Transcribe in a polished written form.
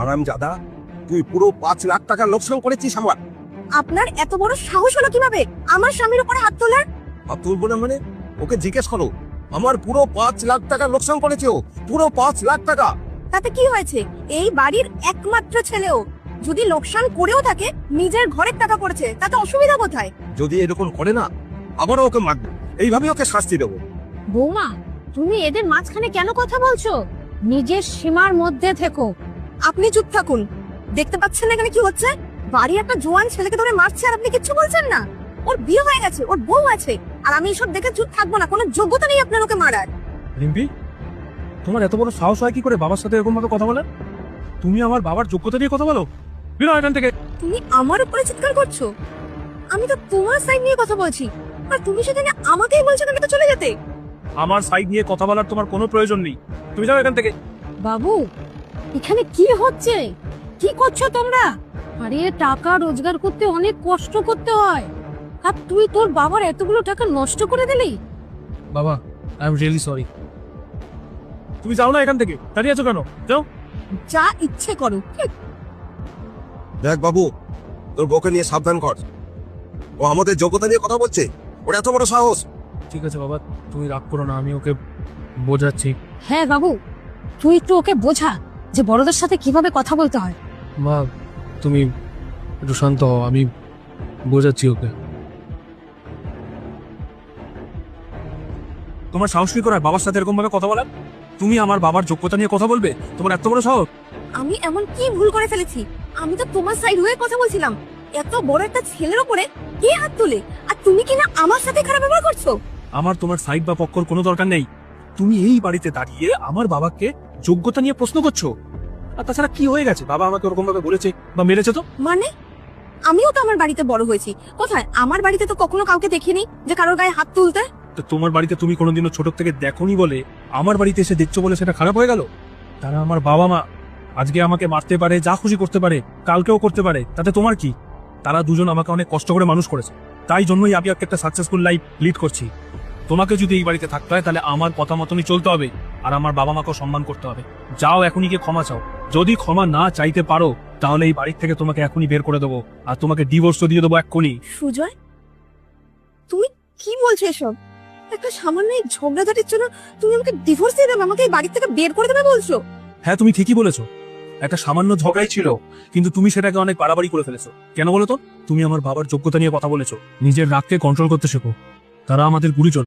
হারামজাদা, তুই পুরো 5 লাখ টাকা লোকসান করেছিস আমার। আপনার এত বড় সাহস হলো কিভাবে আমার স্বামীর উপরে হাত তোলার? আর তুলবো না মানে? ওকে জিজ্ঞেস করো। আমার পুরো 5 লাখ টাকা লোকসান করেছে ও, পুরো 5 লাখ টাকা। তাতে কি হয়েছে? এই বাড়ির একমাত্র ছেলেও যদি লোকসান করেও থাকে, নিজের ঘরের টাকা পড়েছে, তাতে অসুবিধা কোথায়? যদি এরকম করে না, আবারও ওকে মারবো, এইভাবে ওকে শাস্তি দেবো। বৌমা, তুমি এদের মাঝখানে কেন কথা বলছো? নিজের সীমার মধ্যে থেকো। আপনি চুপ থাকুন। দেখতে পাচ্ছেন না এখানে কি হচ্ছে? বাড়ি একটা জোয়ান ছেলেকে ধরে মারছে আর আপনি কিচ্ছু বলছেন না। ওর বিয়ে হয়ে গেছে, ওর বউ আছে, আর আমি এসব দেখে চুপ থাকবো না। কোনো যোগ্যতা নেই আপনার ওকে মারার। রিম্পি, তোমার এত বড় সাহস হয় কি করে বাবার সাথে এরকম ভাবে কথা বলে? তুমি আমার বাবার যোগ্যতা নিয়ে কথা বলো? বেরো এখান থেকে। তুমি আমার উপরে চিৎকার করছো? আমি তো তোমার সাইড নিয়ে কথা বলছি, আর তুমি সেখানে আমাকেই বলছো তুমি তো চলে যেতে। আমার সাইড নিয়ে কথা বলার তোমার কোনো প্রয়োজন নেই, তুমি যাও এখান থেকে। বাবু, এখানে কি হচ্ছে? কি করছো তোমরা? আরে টাকা রোজগার করতে অনেক কষ্ট করতে হয়, আর তুই তোর বাবার এতগুলো টাকা নষ্ট করে দিলি। বাবা, আই এম রিয়েলি সরি। তুমি যাও না এখান থেকে, দাঁড়িয়ে আছো কেন? যাও। যা ইচ্ছে করো। দেখ বাবু, তোর বউকে নিয়ে সাবধান কর। ও আমাদের যোগ্যতা নিয়ে কথা বলছে, ওর এত বড় সাহস। ঠিক আছে বাবা, তুমি রাগ করো না, আমি ওকে বোঝাচ্ছি। হ্যাঁ বাবু, তুই একটু ওকে বোঝা যে বড়দের সাথে কিভাবে কথা বলতে হয়। মা, তুমি একটু শান্ত হও, আমি বোঝাচ্ছি ওকে। তোমার সাহস কি করে বাবার সাথে এরকম ভাবে কথা বলার? তুমি আমার বাবার যোগ্যতা নিয়ে কথা বলবে? তোমার এত বড় সাহস? আমি এমন কি ভুল করে ফেলেছি? আমি তো তোমার সাইড হয়ে কথা বলছিলাম। এত বড় একটা ছেলের উপরে কে হাত তোলে, আর তুমি কিনা আমার সাথে খারাপ ব্যবহার করছো? আমার তোমার সাইড বা পক্ষর কোনো দরকার নেই। তুমি এই বাড়িতে দাঁড়িয়ে আমার বাবাকে যোগ্যতা নিয়ে প্রশ্ন করছো। আর তাছাড়া কি হয়ে গেছে? বাবা আমাকে ওরকম ভাবে বলেছে বা মেরেছে তো? মানে আমিও তো আমার বাড়িতে বড় হয়েছি। কোথায়? আমার বাড়িতে তো কখনো কাউকে দেখিনি যে কারোর গায়ে হাত তুলতে। তো তোমার বাড়িতে তুমি কোনোদিনও ছোট থেকে দেখোনি বলে আমার বাড়িতে এসে দেখছো বলে সেটা খারাপ হয়ে গেল? তারা আমার বাবা মা। আজকে আমাকে মারতে পারে, যা খুশি করতে পারে, কালকেও করতে পারে, তাতে তোমার কি? তারা দুজন আমাকে অনেক কষ্ট করে মানুষ করেছে, তাই জন্যই আমি একটা সাকসেসফুল লাইফ লিড করছি। তোমাকে যদি এই বাড়িতে থাকতে হয় তাহলে আমার কথা মতনই চলতে হবে, আর আমার বাবা মাকেও সম্মান করতে হবে। যাও এখনই গিয়ে ক্ষমা চাও। যদি ক্ষমা না চাইতে পারো তাহলে এই বাড়ির থেকে তোমাকে এখনই বের করে দেবো, আর তোমাকে ডিভোর্সও দিয়ে দেবো এক্ষুনি। সুজয়, তুমি কি বলছো এসব? একটা সামান্য এই ঝগড়াঝাটির জন্য তুমি আমাকে ডিভোর্স দিয়ে দেবে, আমাকে এই বাড়ি থেকে বের করে দেবে বলছো? হ্যাঁ, তুমি ঠিকই বলেছো। একটা সামান্য ঝগড়াই ছিল, কিন্তু তুমি সেটাকে অনেক বাড়াবাড়ি করে ফেলেছো। কেন বলো তো? তুমি আমার বাবার যোগ্যতা নিয়ে কথা বলেছো। নিজের রাগকে কন্ট্রোল করতে শেখো, তারা আমাদের গুরুজন।